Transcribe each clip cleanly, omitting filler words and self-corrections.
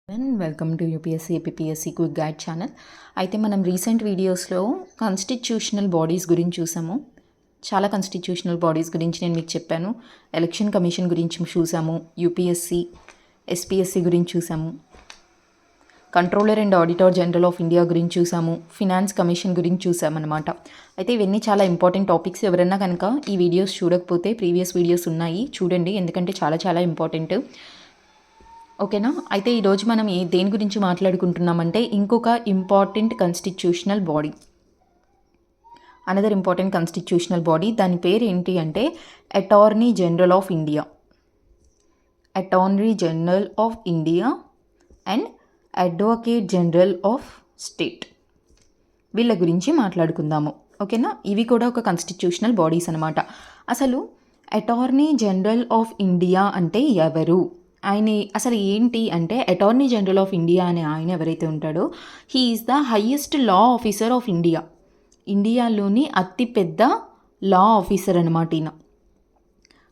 Welcome to UPSC APSC quick guide channel. అయితే మనం recent వీడియోస్లో కాన్స్టిట్యూషనల్ బాడీస్ గురించి చూసాము. చాలా కాన్స్టిట్యూషనల్ బాడీస్ గురించి నేను మీకు చెప్పాను. ఎలక్షన్ కమిషన్ గురించి చూసాము, యూపీఎస్సీ, ఎస్పీఎస్సీ గురించి చూసాము, controller and auditor general of India గురించి చూసాము, ఫినాన్స్ కమిషన్ గురించి చూసామన్నమాట. అయితే ఇవన్నీ చాలా ఇంపార్టెంట్ టాపిక్స్. ఎవరైనా కనుక ఈ వీడియోస్ చూడకపోతే ప్రీవియస్ వీడియోస్ ఉన్నాయి, చూడండి, ఎందుకంటే చాలా ఇంపార్టెంట్. ఓకేనా? అయితే ఈరోజు మనం దేని గురించి మాట్లాడుకుంటున్నామంటే ఇంకొక important constitutional body, another important constitutional body. దాని పేరు ఏంటి అంటే attorney general of India. Attorney general of India and advocate general of state, వీళ్ళ గురించి మాట్లాడుకుందాము. ఓకేనా? ఇవి కూడా ఒక కాన్స్టిట్యూషనల్ బాడీస్ అనమాట. అసలు అటార్నీ జనరల్ ఆఫ్ ఇండియా అంటే ఎవరు? ఆయన అసలు ఏంటి అంటే అటార్నీ జనరల్ ఆఫ్ ఇండియా అనే ఆయన ఎవరైతే ఉంటాడో he is the highest law officer of India. ఇండియాలోని అతిపెద్ద లా ఆఫీసర్ అనమాట ఈయన.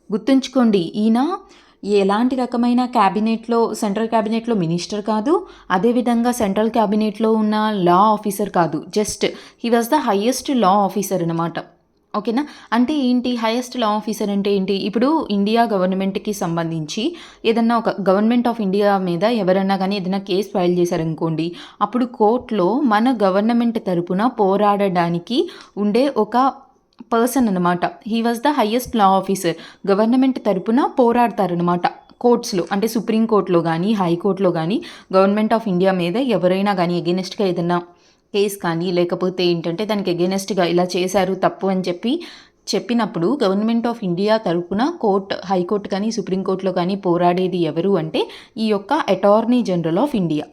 గుర్తుంచుకోండి, ఈయన ఎలాంటి రకమైన క్యాబినెట్లో, సెంట్రల్ క్యాబినెట్లో మినిస్టర్ కాదు, అదేవిధంగా సెంట్రల్ క్యాబినెట్లో ఉన్న లా ఆఫీసర్ కాదు, just he was the highest law officer అనమాట. ఓకేనా? అంటే ఏంటి హైయెస్ట్ లా ఆఫీసర్ అంటే ఏంటి? ఇప్పుడు ఇండియా గవర్నమెంట్కి సంబంధించి ఏదన్నా ఒక గవర్నమెంట్ ఆఫ్ ఇండియా మీద ఎవరన్నా కానీ ఏదైనా కేసు ఫైల్ చేశారనుకోండి, అప్పుడు కోర్టులో మన గవర్నమెంట్ తరపున పోరాడడానికి ఉండే ఒక పర్సన్ అనమాట. He was the highest law officer. Government తరపున పోరాడతారనమాట కోర్ట్స్లో, అంటే సుప్రీంకోర్టులో కానీ హైకోర్టులో కానీ గవర్నమెంట్ ఆఫ్ ఇండియా మీద ఎవరైనా కానీ ఎగెనెస్ట్గా ఏదన్నా కేస్ కానీ లేకపోతే ఏంటంటే దానికి ఎగెనెస్ట్గా ఇలా చేశారు తప్పు అని చెప్పినప్పుడు గవర్నమెంట్ ఆఫ్ ఇండియా తరపున హైకోర్టు కానీ సుప్రీంకోర్టులో కానీ పోరాడేది ఎవరు అంటే ఈ యొక్క అటార్నీ జనరల్ ఆఫ్ ఇండియా.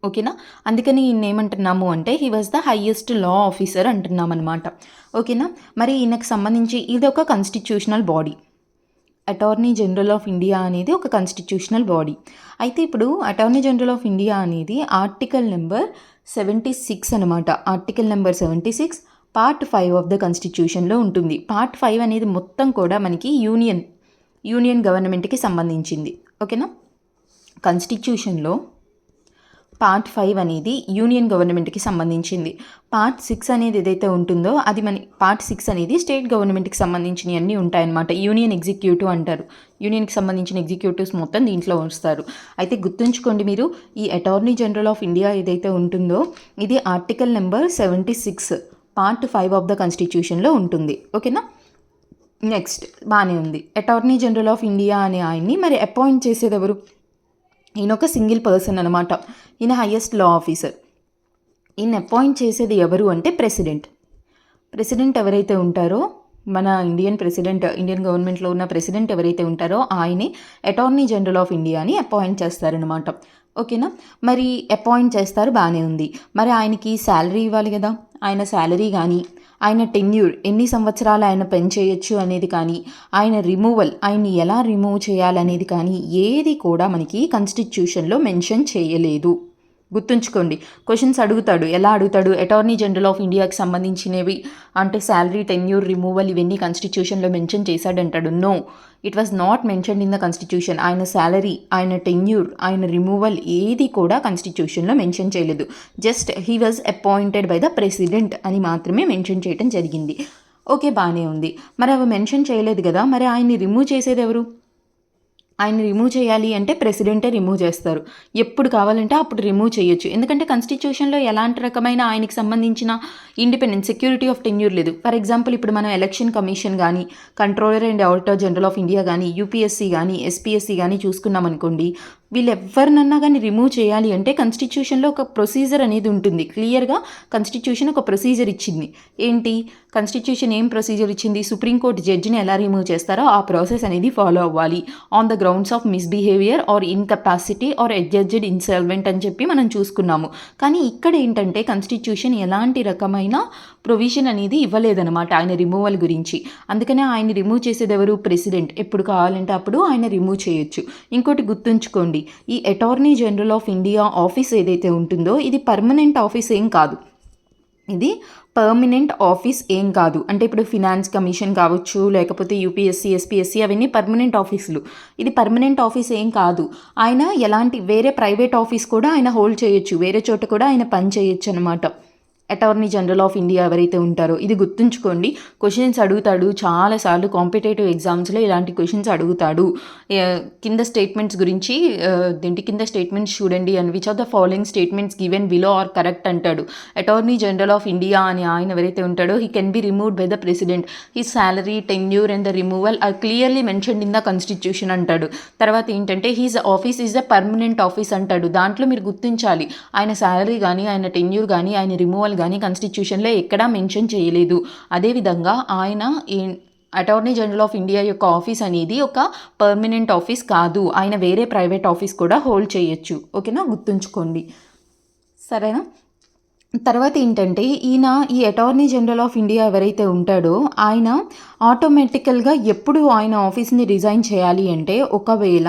ఓకేనా? అందుకని ఈయన ఏమంటున్నాము అంటే he was the highest law officer అంటున్నాం అనమాట. ఓకేనా? మరి ఈయనకు సంబంధించి ఇది ఒక constitutional body. Attorney general of India అనేది ఒక కాన్స్టిట్యూషనల్ బాడీ. అయితే ఇప్పుడు అటార్నీ జనరల్ ఆఫ్ ఇండియా అనేది ఆర్టికల్ నెంబర్ 76 అనమాట. Article number 76 part 5 of the కాన్స్టిట్యూషన్లో ఉంటుంది. పార్ట్ 5 అనేది మొత్తం కూడా మనకి యూనియన్ గవర్నమెంట్కి సంబంధించింది. ఓకేనా? కాన్స్టిట్యూషన్లో పార్ట్ 5 అనేది యూనియన్ గవర్నమెంట్కి సంబంధించింది. పార్ట్ 6 అనేది ఏదైతే ఉంటుందో అది పార్ట్ 6 అనేది స్టేట్ గవర్నమెంట్కి సంబంధించినవి అన్నీ ఉంటాయన్నమాట. యూనియన్ ఎగ్జిక్యూటివ్ అంటారు. యూనియన్కి సంబంధించిన ఎగ్జిక్యూటివ్స్ మొత్తం దీంట్లో వస్తారు. అయితే గుర్తుంచుకోండి మీరు, ఈ అటార్నీ జనరల్ ఆఫ్ ఇండియా ఏదైతే ఉంటుందో ఇది article number 76 part 5 of the కాన్స్టిట్యూషన్లో ఉంటుంది. ఓకేనా? నెక్స్ట్ బాగానే ఉంది. అటార్నీ జనరల్ ఆఫ్ ఇండియా అనే ఆయన్ని మరి అపాయింట్ చేసేది ఎవరు? ఈయన ఒక సింగిల్ పర్సన్ అనమాట. ఈయన హైయెస్ట్ లా ఆఫీసర్. ఈయన అపాయింట్ చేసేది ఎవరు అంటే ప్రెసిడెంట్ ఎవరైతే ఉంటారో మన ఇండియన్ గవర్నమెంట్లో ఉన్న ప్రెసిడెంట్ ఎవరైతే ఉంటారో ఆయనే అటార్నీ జనరల్ ఆఫ్ ఇండియాని అపాయింట్ చేస్తారనమాట. ఓకేనా? మరి అపాయింట్ చేస్తారు, బాగానే ఉంది. మరి ఆయనకి శాలరీ ఇవ్వాలి కదా. ఆయన శాలరీ కానీ ఆయన టెన్యూర్ ఎన్ని సంవత్సరాలు ఆయన పనిచేయచ్చు అనేది కానీ ఆయన్ని ఎలా రిమూవ్ చేయాలనేది కానీ ఏది కూడా మనకి కాన్స్టిట్యూషన్లో మెన్షన్ చేయలేదు. గుర్తుంచుకోండి, క్వశ్చన్స్ అడుగుతాడు. ఎలా అడుగుతాడు? అటార్నీ జనరల్ ఆఫ్ ఇండియాకి సంబంధించినవి అంటే శాలరీ, టెన్యూర్, రిమూవల్ ఇవన్నీ కాన్స్టిట్యూషన్లో మెన్షన్ చేశాడంటాడు. No, it was not mentioned in the constitution. ఆయన శాలరీ, ఆయన టెన్యూర్, ఆయన రిమూవల్ ఏది కూడా కాన్స్టిట్యూషన్లో మెన్షన్ చేయలేదు. Just he was appointed by the president అని మాత్రమే మెన్షన్ చేయడం జరిగింది. ఓకే, బాగానే ఉంది. మరి అవి మెన్షన్ చేయలేదు కదా, మరి ఆయన్ని రిమూవ్ చేసేది ఎవరు? ఆయన రిమూవ్ చేయాలి అంటే ప్రెసిడెంటే రిమూవ్ చేస్తారు. ఎప్పుడు కావాలంటే అప్పుడు రిమూవ్ చేయొచ్చు. ఎందుకంటే కాన్స్టిట్యూషన్లో ఎలాంటి రకమైన ఆయనకి సంబంధించిన ఇండిపెండెంట్ సెక్యూరిటీ ఆఫ్ టెన్యూర్ లేదు. ఫర్ ఎగ్జాంపుల్ ఇప్పుడు మనం ఎలక్షన్ కమిషన్ కానీ, controller and auditor general of India కానీ, యూపీఎస్సీ కానీ, ఎస్పీఎస్సీ కానీ చూసుకున్నాం అనుకోండి, వీళ్ళు ఎవరినన్నా కానీ రిమూవ్ చేయాలి అంటే కాన్స్టిట్యూషన్లో ఒక ప్రొసీజర్ అనేది ఉంటుంది. క్లియర్గా కాన్స్టిట్యూషన్ ఒక ప్రొసీజర్ ఇచ్చింది. ఏంటి కాన్స్టిట్యూషన్ ఏం ప్రొసీజర్ ఇచ్చింది? సుప్రీంకోర్టు జడ్జిని ఎలా రిమూవ్ చేస్తారో ఆ ప్రాసెస్ అనేది ఫాలో అవ్వాలి on the grounds of misbehaviour or incapacity or adjudged insolvent అని చెప్పి మనం చూసుకున్నాము. కానీ ఇక్కడ ఏంటంటే కాన్స్టిట్యూషన్ ఎలాంటి రకమైన ప్రొవిజన్ అనేది ఇవ్వలేదన్నమాట ఆయన రిమూవల్ గురించి. అందుకనే ఆయన రిమూవ్ చేసేది ఎవరు? ప్రెసిడెంట్. ఎప్పుడు కావాలంటే అప్పుడు ఆయన రిమూవ్ చేయొచ్చు. ఇంకోటి గుర్తుంచుకోండి, ఈ attorney general of India office ఏదైతే ఉంటుందో ఇది పర్మనెంట్ ఆఫీస్ ఏం కాదు. ఇది పర్మనెంట్ ఆఫీస్ ఏం కాదు. అంటే ఇప్పుడు ఫినాన్స్ కమిషన్ కావచ్చు, లేకపోతే యూపీఎస్సీ, ఎస్పీఎస్సీ అవన్నీ పర్మనెంట్ ఆఫీసులు. ఇది పర్మనెంట్ ఆఫీస్ ఏం కాదు. ఆయన ఎలాంటి వేరే ప్రైవేట్ ఆఫీస్ కూడా ఆయన హోల్డ్ చేయొచ్చు, వేరే చోట కూడా ఆయన పని చేయొచ్చు అనమాట. అటార్నీ జనరల్ ఆఫ్ ఇండియా ఎవరైతే ఉంటారో ఇది గుర్తుంచుకోండి. క్వశ్చన్స్ అడుగుతాడు చాలాసార్లు, కాంపిటేటివ్ ఎగ్జామ్స్లో ఇలాంటి క్వశ్చన్స్ అడుగుతాడు. కింద స్టేట్మెంట్స్ గురించి కింద స్టేట్మెంట్స్ చూడండి and which of the following statements given below are correct అంటాడు. అటార్నీ జనరల్ ఆఫ్ ఇండియా అని ఆయన ఎవరైతే ఉంటాడో he can be removed by the president. His salary, tenure and the removal are clearly mentioned in the constitution అంటాడు. తర్వాత ఏంటంటే his office is a permanent office అంటాడు. దాంట్లో మీరు గుర్తించాలి, ఆయన సాలరీ కానీ, ఆయన టెన్యూర్ కానీ, ఆయన రిమూవల్ కానీ కాన్స్టిట్యూషన్లో ఎక్కడా మెన్షన్ చేయలేదు. అదేవిధంగా ఆయన అటార్నీ జనరల్ ఆఫ్ ఇండియా యొక్క ఆఫీస్ అనేది ఒక పర్మనెంట్ ఆఫీస్ కాదు. ఆయన వేరే ప్రైవేట్ ఆఫీస్ కూడా హోల్డ్ చేయొచ్చు. ఓకేనా, గుర్తుంచుకోండి. సరేనా. తర్వాత ఏంటంటే ఈ అటార్నీ జనరల్ ఆఫ్ ఇండియా ఎవరైతే ఉంటాడో ఆయన ఆటోమేటికల్గా ఎప్పుడు ఆయన ఆఫీస్ని రిజైన్ చేయాలి అంటే, ఒకవేళ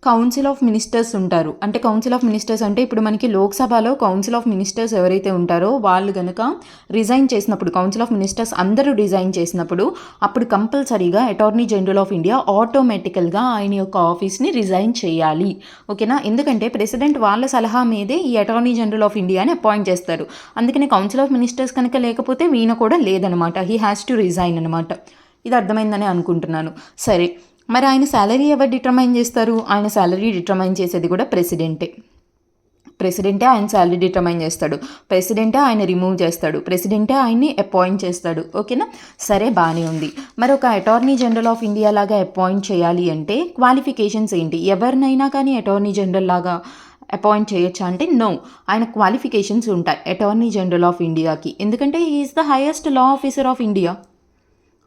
కౌన్సిల్ ఆఫ్ మినిస్టర్స్ ఉంటారు. అంటే కౌన్సిల్ ఆఫ్ మినిస్టర్స్ అంటే ఇప్పుడు మనకి లోక్సభలో కౌన్సిల్ ఆఫ్ మినిస్టర్స్ ఎవరైతే ఉంటారో వాళ్ళు కనుక రిజైన్ చేసినప్పుడు, కౌన్సిల్ ఆఫ్ మినిస్టర్స్ అందరూ రిజైన్ చేసినప్పుడు అప్పుడు కంపల్సరీగా అటార్నీ జనరల్ ఆఫ్ ఇండియా ఆటోమేటికల్గా ఆయన యొక్క ఆఫీస్ని రిజైన్ చేయాలి. ఓకేనా, ఎందుకంటే ప్రెసిడెంట్ వాళ్ళ సలహా మీదే ఈ అటార్నీ జనరల్ ఆఫ్ ఇండియాని అపాయింట్ చేస్తారు. అందుకని కౌన్సిల్ ఆఫ్ మినిస్టర్స్ కనుక లేకపోతే వీణ కూడా లేదనమాట. హీ హ్యాస్ టు రిజైన్ అనమాట. ఇది అర్థమైందని అనుకుంటున్నాను. సరే, మరి ఆయన శాలరీ ఎవరు డిటర్మైన్ చేస్తారు? ఆయన శాలరీ డిటర్మైన్ చేసేది కూడా ప్రెసిడెంటే ఆయన శాలరీ డిటర్మైన్ చేస్తాడు. ప్రెసిడెంటే ఆయన రిమూవ్ చేస్తాడు. ప్రెసిడెంటే ఆయన్ని అపాయింట్ చేస్తాడు. ఓకేనా, సరే, బాగానే ఉంది. మరి ఒక అటార్నీ జనరల్ ఆఫ్ ఇండియా లాగా అపాయింట్ చేయాలి అంటే క్వాలిఫికేషన్స్ ఏంటి? ఎవరినైనా కానీ అటార్నీ జనరల్ లాగా అపాయింట్ చేయొచ్చా అంటే నో, ఆయన క్వాలిఫికేషన్స్ ఉంటాయి అటార్నీ జనరల్ ఆఫ్ ఇండియాకి. ఎందుకంటే he is the highest law officer of India.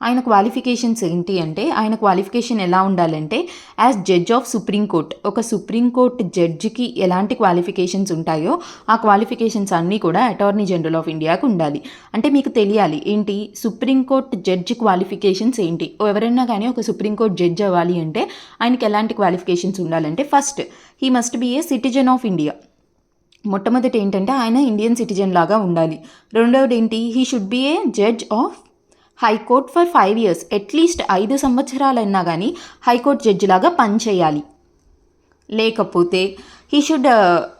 ఆయన క్వాలిఫికేషన్స్ ఏంటి అంటే, ఆయన క్వాలిఫికేషన్ ఎలా ఉండాలంటే యాజ్ జడ్జ్ ఆఫ్ సుప్రీంకోర్ట్. ఒక సుప్రీంకోర్టు జడ్జికి ఎలాంటి క్వాలిఫికేషన్స్ ఉంటాయో ఆ క్వాలిఫికేషన్స్ అన్నీ కూడా అటార్నీ జనరల్ ఆఫ్ ఇండియాకు ఉండాలి. అంటే మీకు తెలియాలి ఏంటి సుప్రీంకోర్టు జడ్జి క్వాలిఫికేషన్స్ ఏంటి. ఎవరైనా కానీ ఒక సుప్రీంకోర్టు జడ్జ్ అవ్వాలి అంటే ఆయనకి ఎలాంటి క్వాలిఫికేషన్స్ ఉండాలంటే, first he must be a citizen of India. మొట్టమొదటి ఏంటంటే ఆయన ఇండియన్ సిటిజన్ లాగా ఉండాలి. రెండవది ఏంటి, he should be a judge of high court for 5 years. At least 5 సంవత్సరాలైనా కానీ హైకోర్టు జడ్జి లాగా పనిచేయాలి. లేకపోతే హీ షుడ్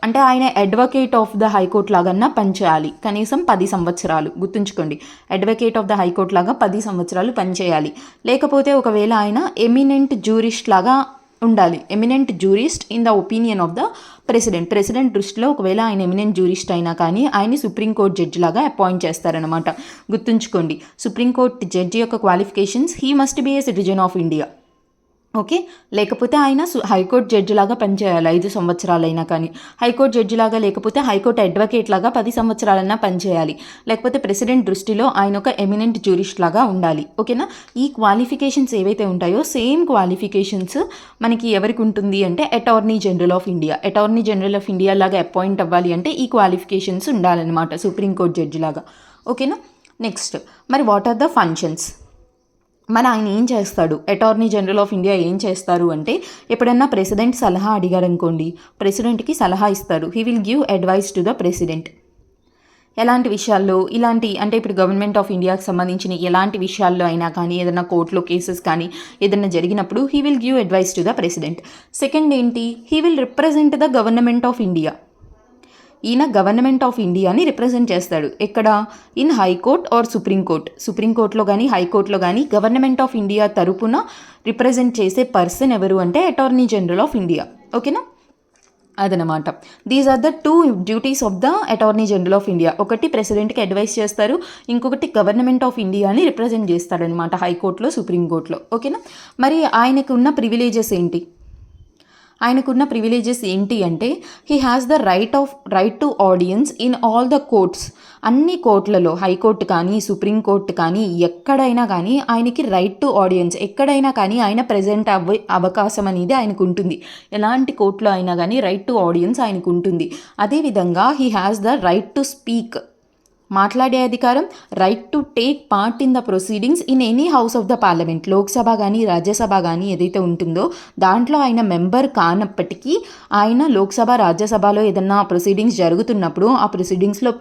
అంటే ఆయన అడ్వకేట్ ఆఫ్ ద హైకోర్ట్ లాగా పనిచేయాలి కనీసం 10 సంవత్సరాలు. గుర్తుంచుకోండి, అడ్వకేట్ ఆఫ్ ద హైకోర్ట్ లాగా 10 సంవత్సరాలు పనిచేయాలి. లేకపోతే ఒకవేళ ఆయన ఎమినెంట్ జూరిస్ట్ లాగా ఉండాలి. Eminent jurist in the opinion of the president దృష్టిలో ఒకవేళ ఆయన ఎమినెంట్ జూరిస్ట్ అయినా కానీ ఆయన్ని సుప్రీంకోర్టు జడ్జి లాగా అపాయింట్ చేస్తారనమాట. గుర్తుంచుకోండి, సుప్రీంకోర్టు జడ్జి యొక్క qualifications he must be a citizen of India. Okay, లేకపోతే ఆయన హైకోర్టు జడ్జిలాగా పనిచేయాలి 5 సంవత్సరాలైనా కానీ. హైకోర్టు జడ్జిలాగా లేకపోతే హైకోర్టు అడ్వకేట్ లాగా 10 సంవత్సరాలైనా పనిచేయాలి. లేకపోతే ప్రెసిడెంట్ దృష్టిలో ఆయన ఒక ఎమినెంట్ జ్యూరిస్ట్ లాగా ఉండాలి. ఓకేనా, ఈ క్వాలిఫికేషన్స్ ఏవైతే ఉంటాయో సేమ్ క్వాలిఫికేషన్స్ మనకి ఎవరికి ఉంటుంది అంటే attorney general of India. Attorney general of India లాగా అపాయింట్ అవ్వాలి అంటే ఈ క్వాలిఫికేషన్స్ ఉండాలన్నమాట సుప్రీంకోర్టు జడ్జి లాగా. ఓకేనా, నెక్స్ట్ మరి వాట్ ఆర్ ద ఫంక్షన్స్? మన ఆయన ఏం చేస్తాడు? అటార్నీ జనరల్ ఆఫ్ ఇండియా ఏం చేస్తారు అంటే, ఎప్పుడన్నా ప్రెసిడెంట్ సలహా అడిగారనుకోండి, ప్రెసిడెంట్కి సలహా ఇస్తారు. He will give advice to the president. ఎలాంటి విషయాల్లో, ఇలాంటి అంటే ఇప్పుడు గవర్నమెంట్ ఆఫ్ ఇండియాకి సంబంధించిన ఎలాంటి విషయాల్లో అయినా కానీ, ఏదైనా కోర్టులో కేసెస్ కానీ ఏదైనా జరిగినప్పుడు he will give advice to the president. Second ఏంటి, he will represent the government of India. ఈయన గవర్నమెంట్ ఆఫ్ ఇండియాని రిప్రజెంట్ చేస్తాడు. ఎక్కడ? ఇన్ హైకోర్ట్ ఆర్ సుప్రీంకోర్టులో కానీ హైకోర్టులో కానీ గవర్నమెంట్ ఆఫ్ ఇండియా తరపున రిప్రజెంట్ చేసే పర్సన్ ఎవరు అంటే అటార్నీ జనరల్ ఆఫ్ ఇండియా. ఓకేనా, అదనమాట. These are the 2 duties of the attorney general of India. ఒకటి ప్రెసిడెంట్కి అడ్వైస్ చేస్తారు, ఇంకొకటి గవర్నమెంట్ ఆఫ్ ఇండియాని రిప్రజెంట్ చేస్తాడనమాట హైకోర్టులో, సుప్రీంకోర్టులో. ఓకేనా, మరి ఆయనకు ఉన్న ప్రివిలేజెస్ ఏంటి? ఆయనకున్న ప్రివిలేజెస్ ఏంటి అంటే, he has the right to audience in all the courts. అన్ని కోర్టులలో, హైకోర్టు కానీ సుప్రీంకోర్టు కానీ ఎక్కడైనా కానీ ఆయనకి రైట్ టు ఆడియన్స్, ఎక్కడైనా కానీ ఆయన ప్రజెంట్ అవ్వే అవకాశం అనేది ఆయనకు ఉంటుంది. ఎలాంటి కోర్టులో అయినా కానీ రైట్ టు ఆడియన్స్ ఆయనకు ఉంటుంది. అదేవిధంగా he has the right to speak. మాట్లాడే అధికారం, right to take part in the proceedings in any house of the parliament. Lok Sabha కానీ రాజ్యసభ కానీ ఏదైతే ఉంటుందో దాంట్లో ఆయన మెంబర్ కానప్పటికీ ఆయన లోక్సభ రాజ్యసభలో ఏదన్నా ప్రొసీడింగ్స్ జరుగుతున్నప్పుడు ఆ ప్రొసీడింగ్స్లో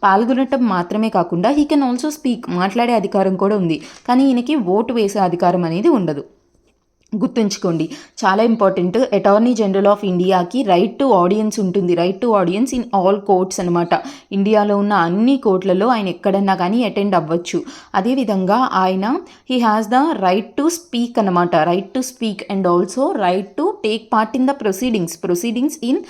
పాల్గొనటం మాత్రమే కాకుండా హీ కెన్ ఆల్సో స్పీక్, మాట్లాడే అధికారం కూడా ఉంది. కానీ ఈయనకి ఓటు వేసే అధికారం అనేది ఉండదు. గుర్తుంచుకోండి, చాలా ఇంపార్టెంట్. అటార్నీ జనరల్ ఆఫ్ ఇండియాకి రైట్ టు ఆడియన్స్ ఉంటుంది. Right to audience in all courts అనమాట. ఇండియాలో ఉన్న అన్ని కోర్టులలో ఆయన ఎక్కడన్నా కానీ అటెండ్ అవ్వచ్చు. అదేవిధంగా ఆయన he has the right to speak అనమాట. Right to speak and also right to take part in the proceedings in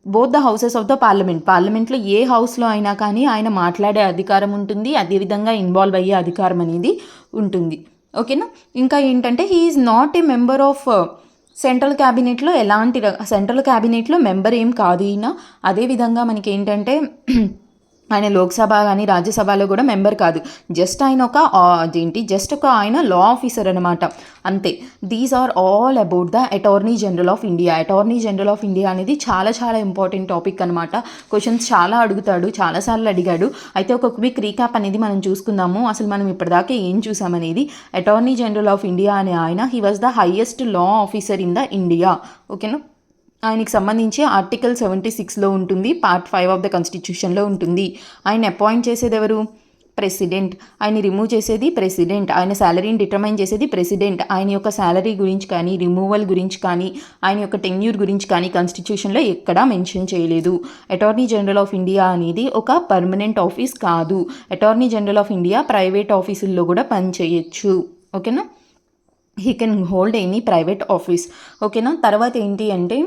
both the houses of the పార్లమెంట్లో ఏ హౌస్లో అయినా కానీ ఆయన మాట్లాడే అధికారం ఉంటుంది. అదేవిధంగా ఇన్వాల్వ్ అయ్యే అధికారం అనేది ఉంటుంది. ఓకేనా. ఇంకా ఏంటంటే he is not a member of central క్యాబినెట్లో మెంబర్ ఏం కాదు ఈయన. అదేవిధంగా మనకి ఏంటంటే ఆయన లోక్సభ కానీ రాజ్యసభలో కూడా మెంబర్ కాదు. జస్ట్ ఆయన లా ఆఫీసర్ అనమాట, అంతే. These are all about the attorney general of India. Attorney general of India అనేది చాలా చాలా ఇంపార్టెంట్ టాపిక్ అనమాట. క్వశ్చన్స్ చాలా అడుగుతాడు, చాలాసార్లు అడిగాడు. అయితే ఒక క్విక్ రీక్యాప్ అనేది మనం చూసుకుందాము. అసలు మనం ఇప్పటిదాకా ఏం చూసామనేది. అటార్నీ జనరల్ ఆఫ్ ఇండియా అనే ఆయన he was the highest law officer in the India. ఓకేనా. ఆయనకి సంబంధించి ఆర్టికల్ 76లో ఉంటుంది, పార్ట్ 5 ఆఫ్ ద కాన్స్టిట్యూషన్లో ఉంటుంది. ఆయన అపాయింట్ చేసేది ఎవరు? ప్రెసిడెంట్. ఆయన రిమూవ్ చేసేది ప్రెసిడెంట్. ఆయన శాలరీని డిటర్మైన్ చేసేది ప్రెసిడెంట్. ఆయన యొక్క శాలరీ గురించి కానీ, రిమూవల్ గురించి కానీ, ఆయన యొక్క టెన్యూర్ గురించి కానీ కాన్స్టిట్యూషన్లో ఎక్కడా మెన్షన్ చేయలేదు. అటార్నీ జనరల్ ఆఫ్ ఇండియా అనేది ఒక పర్మనెంట్ ఆఫీస్ కాదు. Attorney general of India private ఆఫీసుల్లో కూడా పనిచేయచ్చు. ఓకేనా. He can hold any private office. ఓకేనా. తర్వాత ఏంటి అంటే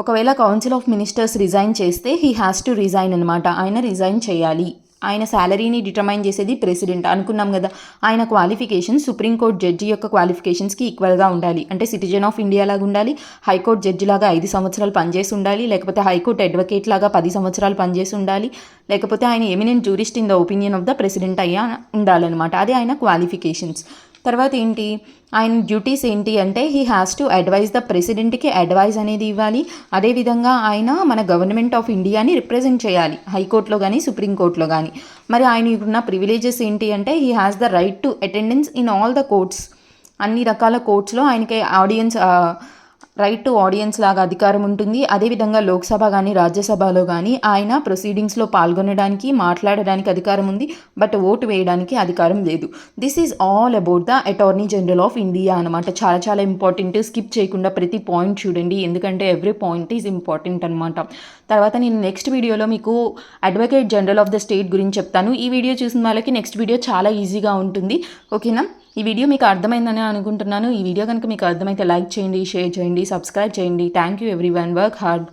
ఒకవేళ కౌన్సిల్ ఆఫ్ మినిస్టర్స్ రిజైన్ చేస్తే హీ హ్యాస్ టు రిజైన్ అనమాట. ఆయన రిజైన్ చేయాలి. ఆయన శాలరీని డిటర్మైన్ చేసేది ప్రెసిడెంట్ అనుకున్నాం కదా. ఆయన క్వాలిఫికేషన్స్ సుప్రీంకోర్టు జడ్జి యొక్క క్వాలిఫికేషన్స్కి ఈక్వల్గా ఉండాలి. అంటే సిటిజన్ ఆఫ్ ఇండియా లాగా ఉండాలి, హైకోర్టు జడ్జి లాగా 5 సంవత్సరాలు పనిచేసి ఉండాలి, లేకపోతే హైకోర్టు అడ్వకేట్ లాగా 10 సంవత్సరాలు పనిచేసి ఉండాలి, లేకపోతే ఆయన eminent jurist in the opinion of the president అయ్యా ఉండాలన్నమాట. అది ఆయన క్వాలిఫికేషన్స్. తర్వాత ఏంటి, ఆయన డ్యూటీస్ ఏంటి అంటే he has to advise the ప్రెసిడెంట్కి అడ్వైజ్ అనేది ఇవ్వాలి. అదేవిధంగా ఆయన మన గవర్నమెంట్ ఆఫ్ ఇండియాని రిప్రజెంట్ చేయాలి హైకోర్టులో కానీ సుప్రీంకోర్టులో కానీ. మరి ఆయన ఉన్న ప్రివిలేజెస్ ఏంటి అంటే he has the right to attendance in all the courts. అన్ని రకాల కోర్ట్స్లో ఆయనకి రైట్ టు ఆడియన్స్ లాగా అధికారం ఉంటుంది. అదేవిధంగా లోక్సభ కానీ రాజ్యసభలో కానీ ఆయన ప్రొసీడింగ్స్లో పాల్గొనడానికి, మాట్లాడడానికి అధికారం ఉంది. బట్ ఓటు వేయడానికి అధికారం లేదు. This is all about the attorney general of India అనమాట. చాలా చాలా ఇంపార్టెంట్. స్కిప్ చేయకుండా ప్రతి పాయింట్ చూడండి, ఎందుకంటే ఎవ్రీ పాయింట్ ఈజ్ ఇంపార్టెంట్ అనమాట. తర్వాత నేను నెక్స్ట్ వీడియోలో మీకు advocate general of the state గురించి చెప్తాను. ఈ వీడియో చూసిన వాళ్ళకి నెక్స్ట్ వీడియో చాలా ఈజీగా ఉంటుంది. ఓకేనా. ఈ వీడియో మీకు అర్థమైందని అనుకుంటున్నాను. ఈ వీడియో కనుక మీకు అర్థమైతే లైక్ చేయండి, షేర్ చేయండి, సబ్స్క్రైబ్ చేయండి. Thank you everyone. Work hard.